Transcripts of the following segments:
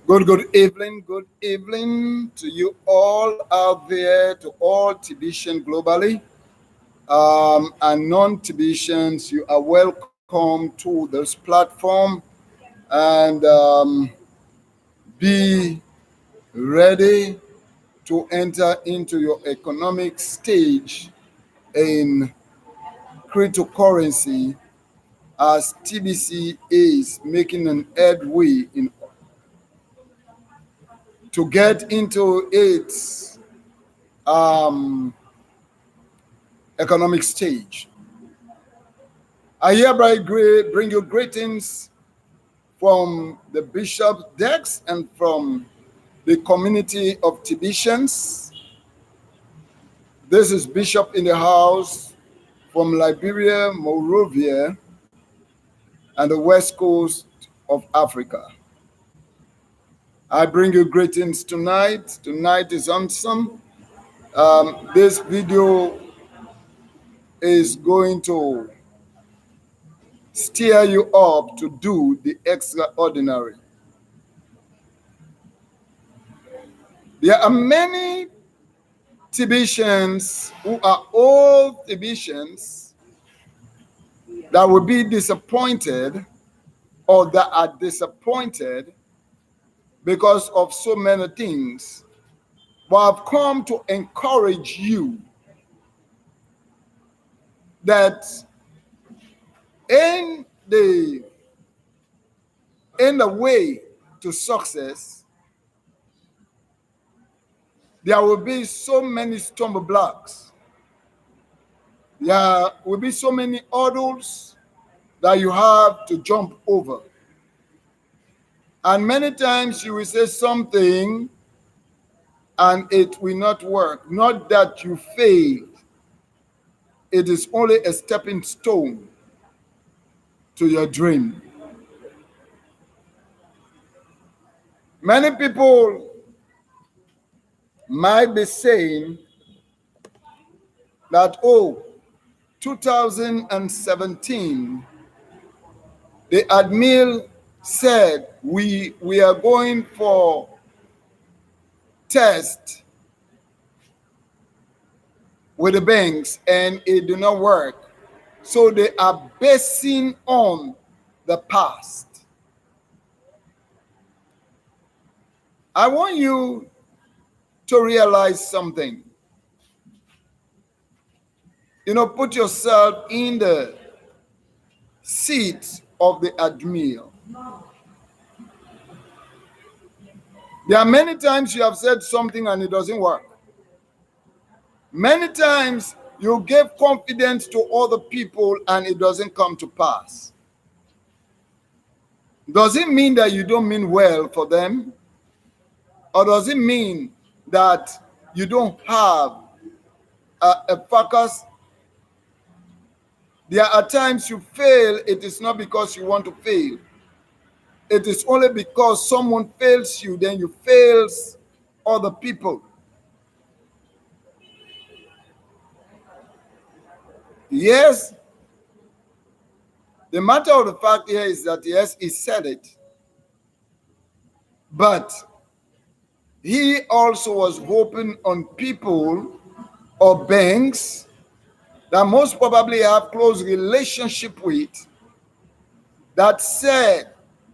Good evening to you all out there, to all Tibetian globally, and non-Tibetians. You are welcome to this platform, and be ready to enter into your economic stage in cryptocurrency as TBC is making an headway to get into its um, economic stage. I hereby bring you greetings from the Bishop's Desk and from the community of Tibetians. This is Bishop in the house from Liberia, Monrovia, and the west coast of Africa. I bring you greetings tonight. Tonight is awesome. This video is going to steer you up to do the extraordinary. There are many Tibetians who are old Tibetians that will be disappointed or that are disappointed because of so many things, but I've come to encourage you that in the way to success, there will be so many stumbling blocks. There will be so many hurdles that you have to jump over. And many times you will say something and it will not work. Not that you failed. It is only a stepping stone to your dream. Many people might be saying that, 2017, the admin said we are going for test with the banks and it did not work. So they are basing on the past. I want you to realize something. Put yourself in the seat of the admiral. There are many times you have said something and it doesn't work. Many times you give confidence to other people and it doesn't come to pass. Does it mean that you don't mean well for them? Or does it mean that you don't have a focus? There are times you fail, it is not because you want to fail. It is only because someone fails you, then you fails other people. Yes, the matter of the fact here is that, yes, he said it. But he also was hoping on people or banks that most probably have close relationship with that said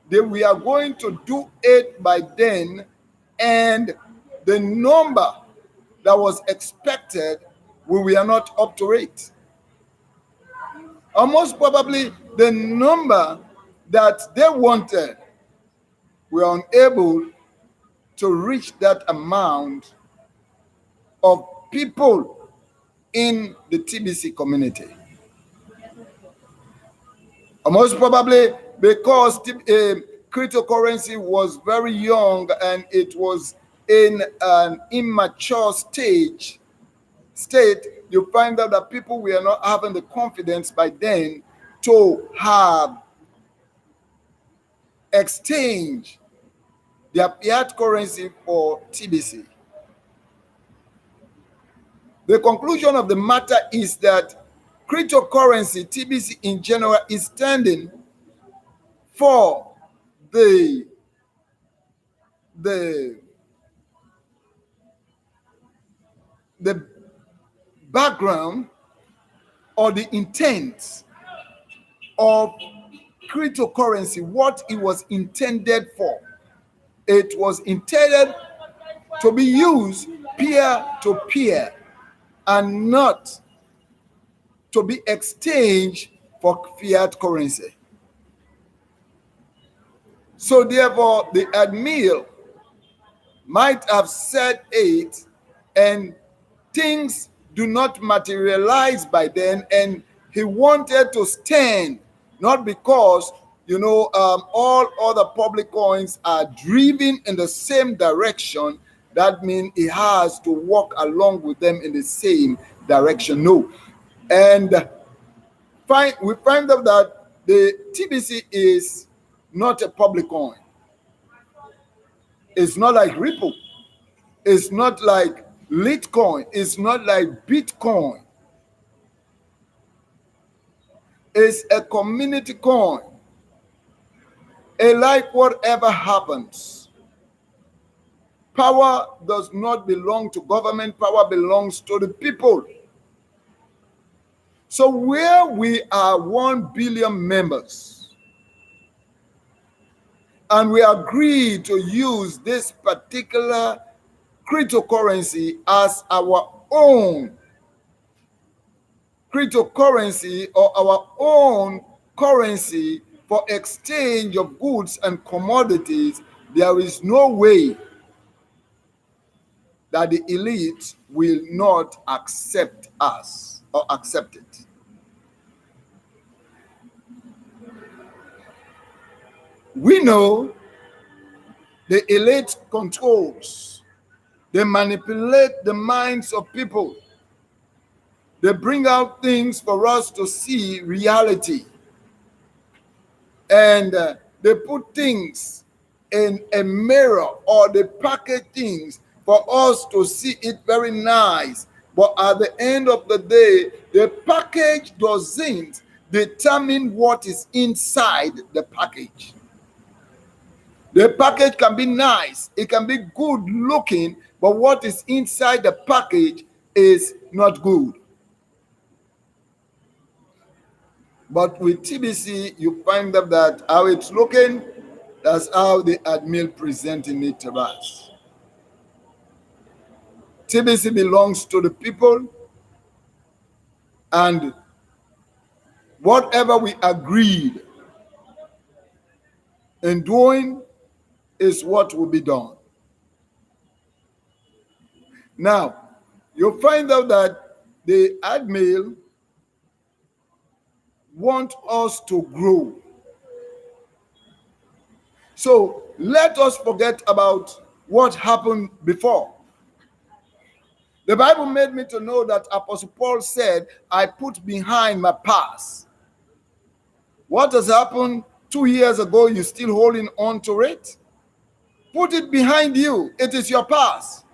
that we are going to do it by then, and the number that was expected, we are not up to it. Or most probably the number that they wanted, we are unable to reach that amount of people in the TBC community. Or most probably because cryptocurrency was very young and it was in an immature state, you find out that people were not having the confidence by then to have exchange their fiat currency for TBC. The conclusion of the matter is that cryptocurrency, TBC in general, is standing for the the the background or the intent of cryptocurrency, what it was intended for. It was intended to be used peer to peer and not to be exchanged for fiat currency. So therefore, the admiral might have said it, and things do not materialize by then, and he wanted to stand, not because all other public coins are driven in the same direction. That means he has to walk along with them in the same direction. No. And we find out that the TBC is not a public coin. It's not like Ripple. It's not like Litecoin. It's not like Bitcoin. It's a community coin. And like whatever happens, power does not belong to government. Power belongs to the people. So where we are 1 billion members, and we agree to use this particular cryptocurrency as our own cryptocurrency or our own currency for exchange of goods and commodities, there is no way that the elite will not accept us or accept it. We know the elite controls, they manipulate the minds of people. They bring out things for us to see reality. And they put things in a mirror, or they package things for us to see it very nice. But at the end of the day, the package doesn't determine what is inside the package. The package can be nice, it can be good looking, but what is inside the package is not good. But with TBC, you find that how it's looking, that's how the admiral presenting it to us. TBC belongs to the people, and whatever we agreed in doing is what will be done. Now, you'll find out that the admiral want us to grow. So let us forget about what happened before. The Bible made me to know that Apostle Paul said, I put behind my past. What has happened 2 years ago, you're still holding on to it? Put it behind you. It is your past.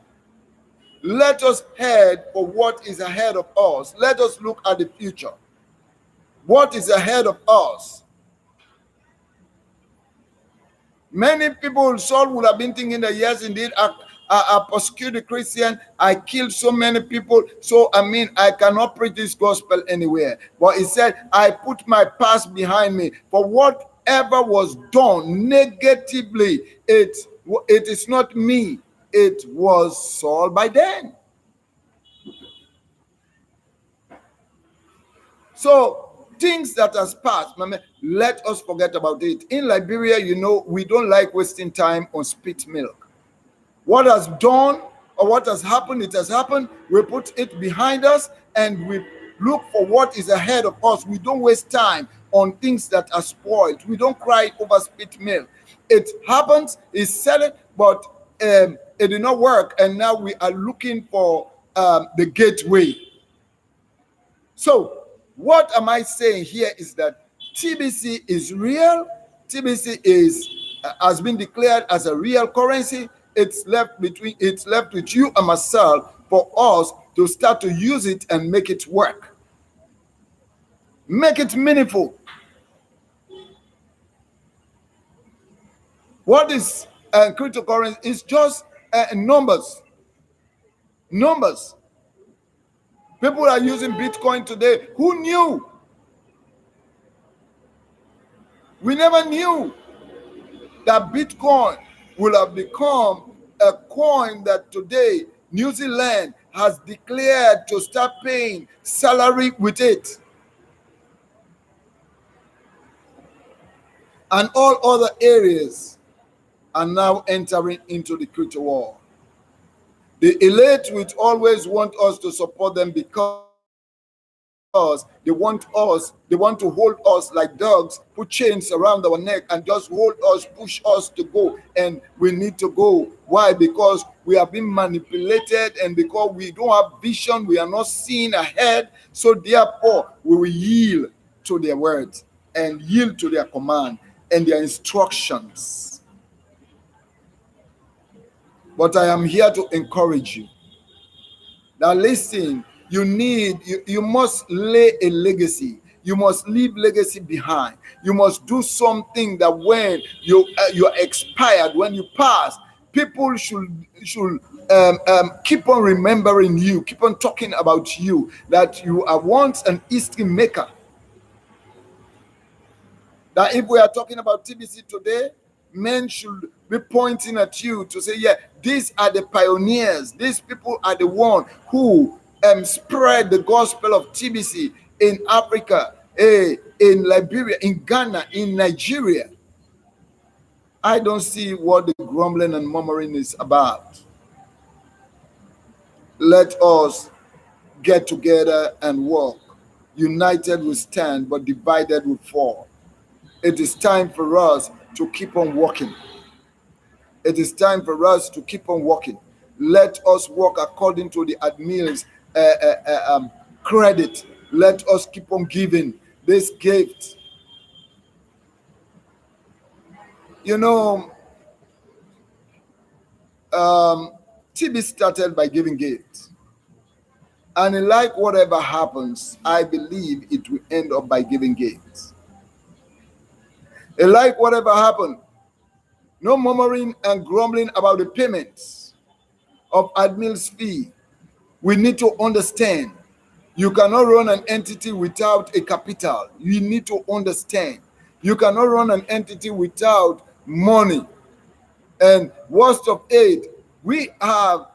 Let us head for what is ahead of us. Let us look at the future. What is ahead of us? Many people, Saul would have been thinking that, yes, indeed, I persecuted Christian. I killed so many people. So, I cannot preach this gospel anywhere. But he said, I put my past behind me. For whatever was done negatively, it is not me. It was Saul by then. So, things that has passed, let us forget about it. In Liberia, we don't like wasting time on spit milk. What has done or what has happened, it has happened. We put it behind us and we look for what is ahead of us. We don't waste time on things that are spoiled. We don't cry over spit milk. It happens, it's said, but it did not work, and now we are looking for the gateway. So, what am I saying here is that TBC is real. TBC has been declared as a real currency. It's left with you and myself for us to start to use it and make it work. Make it meaningful. What is and cryptocurrency is just numbers. Numbers. People are using Bitcoin today. Who knew? We never knew that Bitcoin will have become a coin that today New Zealand has declared to start paying salary with it. And all other areas are now entering into the crypto war. The elite will always want us to support them because they want to hold us like dogs, put chains around our neck and just hold us, push us to go. And we need to go. Why? Because we have been manipulated and because we don't have vision, we are not seeing ahead. So therefore, we will yield to their words and yield to their command and their instructions. But I am here to encourage you. Now listen, you must lay a legacy. You must leave legacy behind. You must do something that when you're expired, when you pass, people should keep on remembering you, keep on talking about you, that you are once an history maker. That if we are talking about TBC today, men should be pointing at you to say, yeah, these are the pioneers. These people are the one who spread the gospel of TBC in Africa, in Liberia, in Ghana, in Nigeria. I don't see what the grumbling and murmuring is about. Let us get together and walk. United we stand, but divided we fall. It is time for us to keep on walking. It is time for us to keep on walking. Let us walk according to the admiral's credit. Let us keep on giving this gift. You know, TB started by giving gifts. And like whatever happens, I believe it will end up by giving gifts. And like whatever happened, no murmuring and grumbling about the payments of admiral's fee. We need to understand you cannot run an entity without a capital. You need to understand you cannot run an entity without money. And worst of it, we have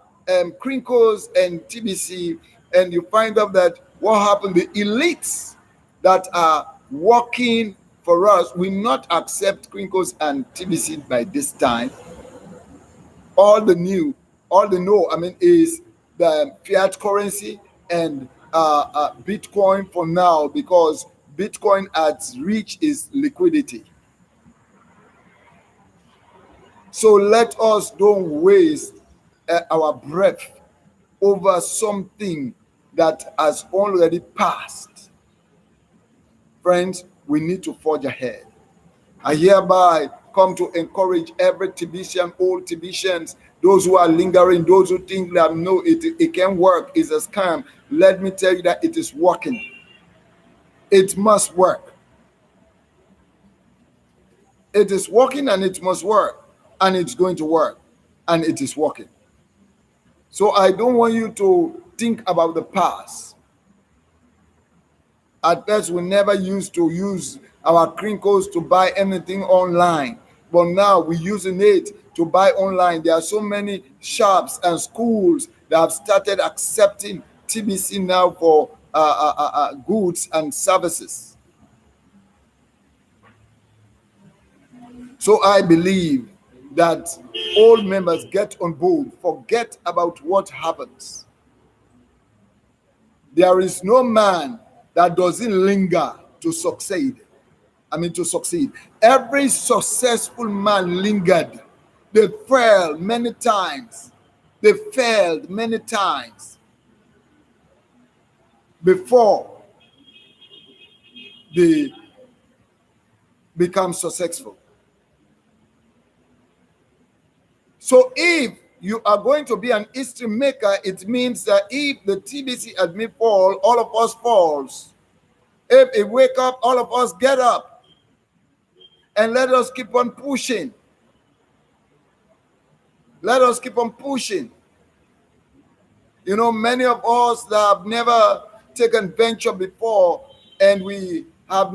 Crinkles and TBC, and you find out that what happened, the elites that are working for us will not accept Crinkles and TBC by this time. All the know, is the fiat currency and Bitcoin for now, because Bitcoin has reached its liquidity. So let us don't waste our breath over something that has already passed. Friends, we need to forge ahead. I hereby come to encourage every Tibetian, old Tibetians, those who are lingering, those who think that no, it can work, it's a scam. Let me tell you that it is working. It must work. It is working and it must work. And it's going to work. And it is working. So I don't want you to think about the past. At first, we never used to use our crinkles to buy anything online. But now we're using it to buy online. There are so many shops and schools that have started accepting TBC now for goods and services. So I believe that all members get on board, forget about what happens. There is no man that doesn't linger to succeed. To succeed. Every successful man lingered. They failed many times. They failed many times before they become successful. So if you are going to be an history maker, it means that if the TBC admit fall, all of us falls. If it wake up, all of us get up. And let us keep on pushing. Let us keep on pushing. You know, many of us that have never taken venture before, and we have